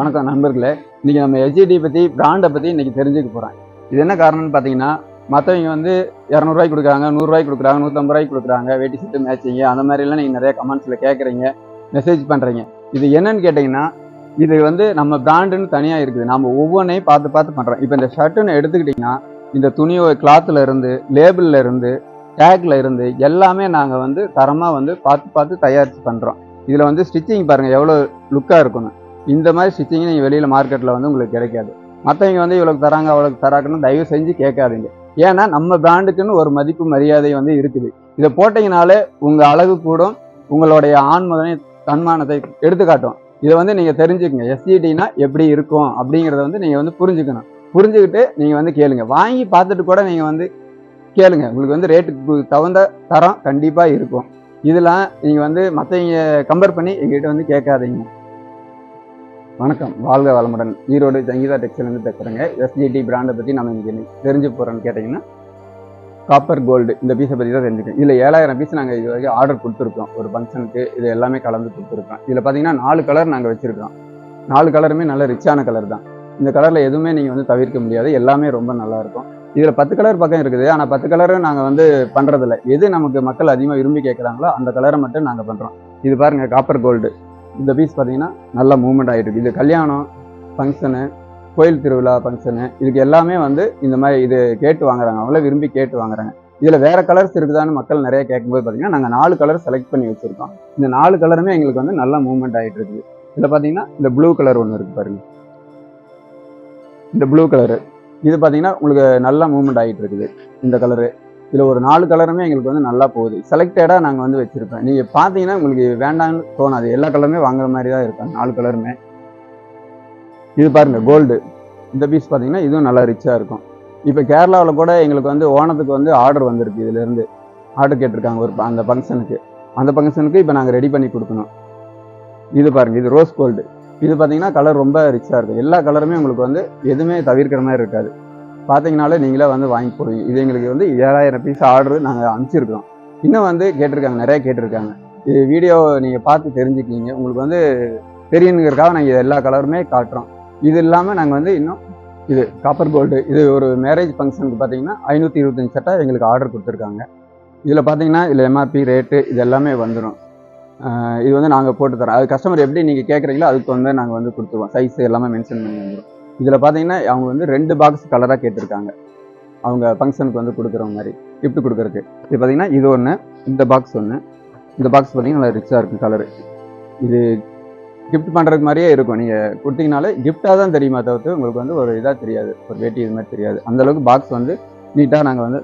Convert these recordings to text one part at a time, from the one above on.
வணக்கம் நண்பர்களே. இன்றைக்கி நம்ம எஸ்ஜிடி பற்றி பிராண்டை பற்றி இன்றைக்கி தெரிஞ்சுக்க போகிறோம். இது என்ன காரணம்னு பார்த்தீங்கன்னா, மற்றவங்க வந்து 200 கொடுக்குறாங்க, 100 கொடுக்குறாங்க, 150 கொடுக்குறாங்க, வேட்டி சட்டு மேட்சிங்க அந்த மாதிரிலாம் நீங்கள் நிறைய கமெண்ட்ஸில் கேட்குறீங்க, மெசேஜ் பண்ணுறீங்க. இது என்னன்னு கேட்டிங்கன்னா, இது வந்து நம்ம பிராண்டுன்னு தனியாக இருக்குது. நம்ம ஒவ்வொன்றையும் பார்த்து பார்த்து பண்ணுறோம். இப்போ இந்த ஷர்ட்டுன்னு எடுத்துக்கிட்டிங்கன்னா, இந்த துணியோ கிளாத்தில் இருந்து, லேபிளில் இருந்து, டேக்கில் இருந்து எல்லாமே நாங்கள் வந்து தரமாக வந்து பார்த்து பார்த்து தயாரித்து பண்ணுறோம். இதில் வந்து ஸ்டிச்சிங் பாருங்கள் எவ்வளோ லுக்காக இருக்கணும். இந்த மாதிரி ஸ்டிச்சிங் நீங்கள் வெளியில் மார்க்கெட்டில் வந்து உங்களுக்கு கிடைக்காது. மற்றவங்க வந்து இவ்வளோக்கு தராங்க அவ்வளோக்கு தராங்கன்னு தயவு செஞ்சு கேட்காதீங்க. ஏன்னா நம்ம பிராண்டுக்குன்னு ஒரு மதிப்பு மரியாதை வந்து இருக்குது. இதை போட்டிங்கனாலே உங்கள் அழகு கூடும், உங்களுடைய ஆண்மகனை தன்மானத்தை எடுத்துக்காட்டும். இதை வந்து நீங்கள் தெரிஞ்சுக்கங்க. எஸ்ஜிடினா எப்படி இருக்கும் அப்படிங்கிறத வந்து நீங்கள் வந்து புரிஞ்சுக்கணும். புரிஞ்சுக்கிட்டு நீங்கள் வந்து கேளுங்க. வாங்கி பார்த்துட்டு கூட நீங்கள் வந்து கேளுங்க. உங்களுக்கு வந்து ரேட்டுக்கு தகுந்த தரம் கண்டிப்பாக இருக்கும். இதெல்லாம் நீங்கள் வந்து மற்றவங்க கம்பேர் பண்ணி எங்ககிட்ட வந்து கேட்காதீங்க. வணக்கம், வாழ்க வளமுடன். ஈரோடு சங்கீதா டெக்ஸ்டைலேருந்து பேசுகிறேங்க. எஸ்ஜிடி பிராண்டை பற்றி நம்ம இன்றைக்கி தெரிஞ்சு போகிறோன்னு கேட்டிங்கன்னா, காப்பர் கோல்டு இந்த பீஸை பற்றி தான் தெரிஞ்சுக்கணும். இதில் 7000 பீஸ் நாங்கள் இது வரைக்கும் ஆர்டர் கொடுத்துருக்கோம். ஒரு ஃபங்க்ஷனுக்கு இது எல்லாமே கலந்து கொடுத்துருக்கோம். இதில் பார்த்தீங்கன்னா 4 கலர் நாங்கள் வச்சுருக்கோம். 4 கலருமே நல்ல ரிச்சான கலர் தான். இந்த கலரில் எதுவுமே நீங்கள் வந்து தவிர்க்க முடியாது. எல்லாமே ரொம்ப நல்லாயிருக்கும். இதில் 10 கலர் பக்கம் இருக்குது. ஆனால் 10 கலரும் நாங்கள் வந்து பண்ணுறதில்ல. எது நமக்கு மக்கள் அதிகமாக விரும்பி கேட்குறாங்களோ அந்த கலரை மட்டும் நாங்கள் பண்ணுறோம். இது பாருங்கள், காப்பர் கோல்டு இந்த பீஸ் பார்த்தீங்கன்னா நல்லா மூவ்மெண்ட் ஆகிட்டு இருக்குது. இது கல்யாணம் ஃபங்க்ஷனு, கோயில் திருவிழா ஃபங்க்ஷனு, இதுக்கு எல்லாமே வந்து இந்த மாதிரி இது கேட்டு வாங்குறாங்க. அவங்களே விரும்பி கேட்டு வாங்குறாங்க. இதில் வேறு கலர்ஸ் இருக்குதான்னு மக்கள் நிறைய கேட்கும்போது பார்த்தீங்கன்னா, நாங்கள் 4 கலர் செலக்ட் பண்ணி வச்சுருக்கோம். இந்த 4 கலருமே எங்களுக்கு வந்து நல்லா மூவ்மெண்ட் ஆகிட்டு இருக்குது. இதில் பார்த்தீங்கன்னா இந்த ப்ளூ கலர் ஒன்று இருக்குது பாருங்க, இந்த ப்ளூ கலரு இது பார்த்தீங்கன்னா உங்களுக்கு நல்லா மூவ்மெண்ட் ஆகிட்டு இருக்குது. இந்த கலரு இதில் ஒரு 4 கலருமே எங்களுக்கு வந்து நல்லா போகுது. செலக்டடாக நாங்கள் வந்து வச்சுருப்பேன். நீங்கள் பார்த்தீங்கன்னா உங்களுக்கு வேண்டாம்னு தோணாது. எல்லா கலருமே வாங்குற மாதிரி தான் இருக்கும் 4 கலருமே. இது பாருங்கள் கோல்டு இந்த பீஸ் பார்த்தீங்கன்னா இதுவும் நல்லா ரிச்சாக இருக்கும். இப்போ கேரளாவில் கூட எங்களுக்கு வந்து ஓணத்துக்கு வந்து ஆர்டர் வந்திருக்கு. இதிலேருந்து ஆர்டர் கேட்டிருக்காங்க ஒரு அந்த ஃபங்க்ஷனுக்கு இப்போ நாங்கள் ரெடி பண்ணி கொடுக்கணும். இது பாருங்கள், இது ரோஸ் கோல்டு. இது பார்த்தீங்கன்னா கலர் ரொம்ப ரிச்சாக இருக்கும். எல்லா கலருமே உங்களுக்கு வந்து எதுவுமே தவிர்க்கிற மாதிரி இருக்காது. பார்த்தீங்கனாலே நீங்களே வந்து வாங்கி போடுவீங்க. இது எங்களுக்கு வந்து 7000 பீஸ் ஆர்டர் நாங்கள் அனுப்பிச்சிருக்கோம். இன்னும் வந்து கேட்டிருக்காங்க, நிறைய கேட்டிருக்காங்க. இது வீடியோ நீங்கள் பார்த்து தெரிஞ்சுக்கிங்க. உங்களுக்கு வந்து தெரியணுங்கிறதுக்காக நாங்கள் எல்லா கலருமே காட்டுறோம். இது இல்லாமல் நாங்கள் வந்து இன்னும் இது காப்பர் கோல்டு, இது ஒரு மேரேஜ் ஃபங்க்ஷனுக்கு பார்த்தீங்கன்னா 525 சட்டை எங்களுக்கு ஆர்டர் கொடுத்துருக்காங்க. இதில் பார்த்தீங்கன்னா இதில் எம்ஆர்பி ரேட்டு இது எல்லாமே வந்துடும். இது வந்து நாங்கள் போட்டு தரோம். அது கஸ்டமர் எப்படி நீங்கள் கேட்குறீங்களோ அதுக்கு வந்து நாங்கள் வந்து கொடுத்துருவோம். சைஸ் எல்லாமே மென்ஷன் பண்ணி வந்துடும். இதில் பார்த்தீங்கன்னா அவங்க வந்து 2 பாக்ஸ் கலராக கேட்டிருக்காங்க. அவங்க ஃபங்க்ஷனுக்கு வந்து கொடுக்குற மாதிரி கிஃப்ட் கொடுக்குறதுக்கு. இது பார்த்தீங்கன்னா இது ஒன்று, இந்த பாக்ஸ் ஒன்று. இந்த பாக்ஸ் பார்த்தீங்கன்னா நல்லா ரிச்சாக இருக்கும் கலரு. இது கிஃப்ட் பண்ணுறதுக்கு மாதிரியே இருக்கும். நீங்கள் கொடுத்தீங்கனாலே கிஃப்டாக தான் தெரியுமா தவிர்த்து உங்களுக்கு வந்து ஒரு இதாக தெரியாது, ஒரு வேட்டி இது மாதிரி தெரியாது. அந்தளவுக்கு பாக்ஸ் வந்து நீட்டாக நாங்கள் வந்து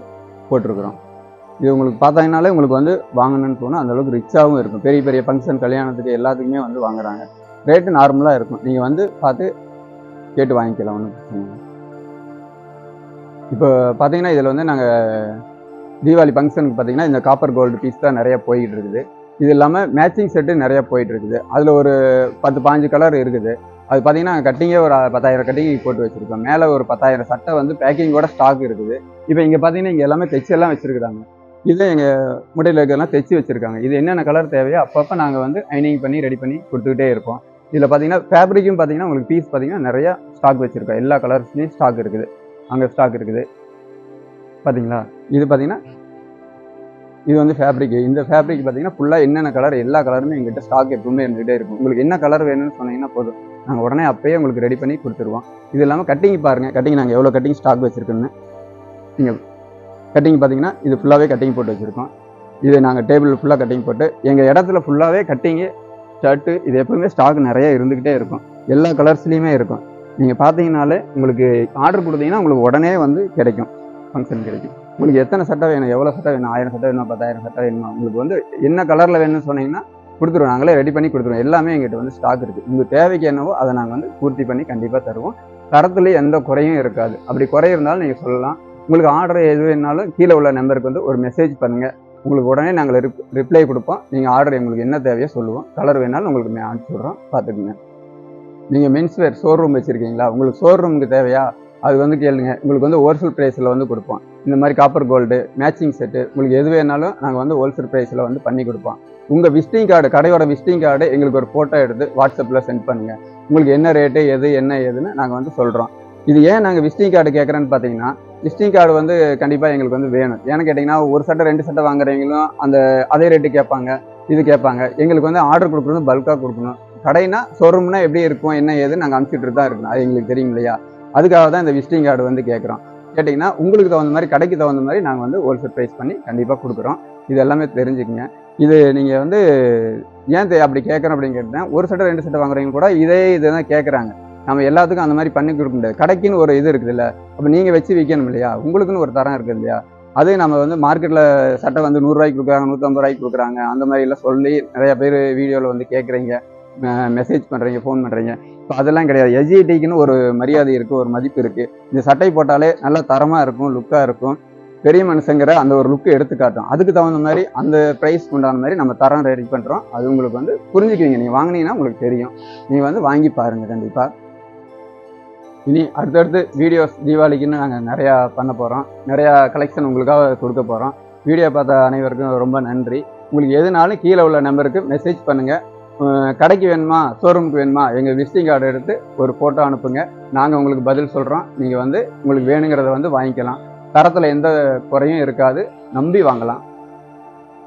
போட்டிருக்கிறோம். இது உங்களுக்கு பார்த்தாங்கனாலே உங்களுக்கு வந்து வாங்கணும்னு தோணும். அந்தளவுக்கு ரிச்சாகவும் இருக்கும். பெரிய பெரிய ஃபங்க்ஷன், கல்யாணத்துக்கு எல்லாத்துக்குமே வந்து வாங்குறாங்க. ரேட்டு நார்மலாக இருக்கும். நீங்கள் வந்து பார்த்து கேட்டு வாங்கிக்கலாம், ஒன்றும் பிரச்சனை இல்லை. இப்போ பார்த்தீங்கன்னா இதில் வந்து நாங்கள் தீபாவளி ஃபங்க்ஷனுக்கு பார்த்தீங்கன்னா இந்த காப்பர் கோல்டு பீஸ் தான் நிறையா போய்கிட்டு இருக்குது. இது இல்லாமல் மேட்சிங் செட்டு நிறையா போயிட்டு இருக்குது. அதில் ஒரு 10-15 கலர் இருக்குது. அது பார்த்தீங்கன்னா கட்டிங்கே ஒரு 10,000 கட்டிங் போட்டு வச்சுருக்கோம். மேலே ஒரு 10,000 சட்டை வந்து பேக்கிங்கோட ஸ்டாக் இருக்குது. இப்போ இங்கே பார்த்தீங்கன்னா இங்கே எல்லாமே தைச்செல்லாம் வச்சுருக்குறாங்க. இது எங்கள் முட்டையில் இருக்கிறதெல்லாம் தைச்சி வச்சுருக்காங்க. இது என்னென்ன கலர் தேவையோ அப்பப்போ நாங்கள் வந்து அயனிங் பண்ணி ரெடி பண்ணி கொடுத்துக்கிட்டே இருப்போம். இதில் பார்த்தீங்கன்னா ஃபேப்ரிக்கும் பார்த்தீங்கன்னா உங்களுக்கு பீஸ் பார்த்தீங்கன்னா நிறையா ஸ்டாக் வச்சுருக்கோம். எல்லா கலர்ஸ்லேயும் ஸ்டாக் இருக்குது. அங்கே ஸ்டாக் இருக்குது பார்த்தீங்களா. இது பார்த்தீங்கன்னா இது வந்து ஃபேப்ரிக்கு. இந்த ஃபேப்ரிக் பார்த்தீங்கன்னா ஃபுல்லாக என்னென்ன கலர் எல்லா கலருமே எங்கள்கிட்ட ஸ்டாக் எப்பவுமே இருந்துகிட்டே இருக்கும். உங்களுக்கு என்ன கலர் வேணும்னு சொன்னீங்கன்னா போதும், நாங்கள் உடனே அப்போயே உங்களுக்கு ரெடி பண்ணி கொடுத்துருவோம். இது இல்லாமல் கட்டிங் பாருங்கள், கட்டிங் நாங்கள் எவ்வளோ கட்டிங் ஸ்டாக் வச்சுருக்கோன்னு. நீங்கள் கட்டிங் பார்த்தீங்கன்னா இது ஃபுல்லாகவே கட்டிங் போட்டு வச்சுருக்கோம். இது நாங்கள் டேபிள் ஃபுல்லாக கட்டிங் போட்டு எங்கள் இடத்துல ஃபுல்லாகவே கட்டிங்கு ஷர்ட்டு இது எப்பவுமே ஸ்டாக் நிறைய இருந்துக்கிட்டே இருக்கும். எல்லா கலர்ஸ்லேயுமே இருக்கும். நீங்கள் பார்த்தீங்கனாலே உங்களுக்கு ஆர்டர் கொடுத்தீங்கன்னா உங்களுக்கு உடனே வந்து கிடைக்கும், ஃபங்க்ஷன் கிடைக்கும். உங்களுக்கு எத்தனை சட்டை வேணும், எவ்வளோ சட்டை வேணும், 1000 சட்டை வேணும், 10,000 சட்டை வேணுமா, உங்களுக்கு வந்து என்ன கலரில் வேணும்னு சொன்னீங்கன்னா கொடுத்துருவோம். நாங்களே ரெடி பண்ணி கொடுத்துருவோம். எல்லாமே எங்கிட்ட வந்து ஸ்டாக் இருக்குது. உங்களுக்கு தேவைக்கு என்னவோ அதை நாங்கள் வந்து பூர்த்தி பண்ணி கண்டிப்பாக தருவோம். தரத்துலேயே எந்த குறையும் இருக்காது. அப்படி குறை இருந்தாலும் நீங்கள் சொல்லலாம். உங்களுக்கு ஆர்டர் எது வேணாலும் கீழே உள்ள நம்பருக்கு வந்து ஒரு மெசேஜ் பண்ணுங்கள். உங்களுக்கு உடனே நாங்கள் ரிப்ளை கொடுப்போம். நீங்கள் ஆர்டர் உங்களுக்கு என்ன தேவையோ சொல்லுவோம். கலர் வேணாலும் உங்களுக்கு அனுப்பிச்சி விட்றோம், பார்த்துக்குங்க. நீங்கள் மென்ஸ்வேர் ஷோரூம் வச்சுருக்கீங்களா, உங்களுக்கு ஷோரூமுக்கு தேவையா அது வந்து கேளுங்க. உங்களுக்கு வந்து ஹோல்சேல் ப்ரைஸில் வந்து கொடுப்போம். இந்த மாதிரி காப்பர் கோல்டு மேட்சிங் செட்டு உங்களுக்கு எது வேணாலும் நாங்கள் வந்து ஹோல்சேல் ப்ரைஸில் வந்து பண்ணி கொடுப்போம். உங்கள் விசிட்டிங் கார்டு, கடையோட விசிட்டிங் கார்டு எங்களுக்கு ஒரு ஃபோட்டோ எடுத்து வாட்ஸ்அப்பில் சென்ட் பண்ணுங்கள். உங்களுக்கு என்ன ரேட்டு எது என்ன ஏதுன்னு நாங்கள் வந்து சொல்கிறோம். இது ஏன் நாங்கள் விசிட்டிங் கார்டு கேட்குறேன்னு பார்த்தீங்கன்னா, விசிட்டிங் கார்டு வந்து கண்டிப்பாக எங்களுக்கு வந்து வேணும். ஏன்னு கேட்டிங்கன்னா, ஒரு சட்டை 2 சட்டை வாங்குறவங்களும் அதே ரேட்டு கேட்பாங்க, இது கேட்பாங்க. எங்களுக்கு வந்து ஆர்டர் கொடுக்குறது பல்காக கொடுக்கணும். கடைனா ஷோரூம்னா எப்படி இருக்கும் என்ன ஏதுன்னு நாங்கள் அனுப்பிச்சிட்டு தான் இருக்கணும். அது எங்களுக்கு தெரியும் இல்லையா? அதுக்காக தான் இந்த விசிட்டிங் கார்டு வந்து கேட்குறோம். கேட்டிங்கன்னா உங்களுக்கு தகுந்த மாதிரி கடைக்கு தகுந்த மாதிரி நாங்கள் வந்து ஹோல்சேல் ப்ரைஸ் பண்ணி கண்டிப்பாக கொடுக்குறோம். இது எல்லாமே தெரிஞ்சுக்கங்க. இது நீங்கள் வந்து ஏன் அப்படி கேட்குறோம் அப்படின்னு கேட்டேன், ஒரு சட்டை 2 சட்டை வாங்குறவங்க கூட இதுதான் கேட்குறாங்க. நம்ம எல்லாத்துக்கும் அந்த மாதிரி பண்ணி கொடுக்க முடியாது. கடைக்குன்னு ஒரு இது இருக்குது இல்லை, அப்போ நீங்கள் வச்சு விற்கணும் இல்லையா? உங்களுக்குன்னு ஒரு தரம் இருக்குது இல்லையா? அதே நம்ம வந்து மார்க்கெட்டில் சட்டை வந்து 100 ரூபாய்க்கு கொடுக்குறாங்க, 150 ரூபாய்க்கு கொடுக்குறாங்க, அந்த மாதிரிலாம் சொல்லி நிறைய பேர் வீடியோவில் வந்து கேட்குறீங்க, மெசேஜ் பண்ணுறீங்க, ஃபோன் பண்ணுறீங்க. இப்போ அதெல்லாம் கிடையாது. எஸ்ஜிடிக்குன்னு ஒரு மரியாதை இருக்குது, ஒரு மதிப்பு இருக்குது. இந்த சட்டை போட்டாலே நல்லா தரமாக இருக்கும், லுக்காக இருக்கும், பெரிய மனுஷங்கிற அந்த ஒரு லுக்கு எடுத்து காட்டும். அதுக்கு தகுந்த மாதிரி அந்த ப்ரைஸ் உண்டான மாதிரி நம்ம தரம் ரெடி பண்ணுறோம். அது உங்களுக்கு வந்து புரிஞ்சுக்குவீங்க. நீங்கள் வாங்கினீங்கன்னா உங்களுக்கு தெரியும். நீங்கள் வந்து வாங்கி பாருங்கள் கண்டிப்பாக. இனி அடுத்தடுத்து வீடியோஸ் தீபாவளிக்குன்னு நாங்கள் நிறையா பண்ண போகிறோம். நிறையா கலெக்ஷன் உங்களுக்காக கொடுக்க போகிறோம். வீடியோ பார்த்த அனைவருக்கும் ரொம்ப நன்றி. உங்களுக்கு எதுனாலும் கீழே உள்ள நம்பருக்கு மெசேஜ் பண்ணுங்கள். கடைக்கு வேணுமா, ஷோரூமுக்கு வேணுமா, எங்கள் விசிட்டிங் கார்டு எடுத்து ஒரு ஃபோட்டோ அனுப்புங்க. நாங்கள் உங்களுக்கு பதில் சொல்கிறோம். நீங்கள் வந்து உங்களுக்கு வேணுங்கிறத வந்து வாங்கிக்கலாம். தரத்தில் எந்த குறையும் இருக்காது. நம்பி வாங்கலாம்.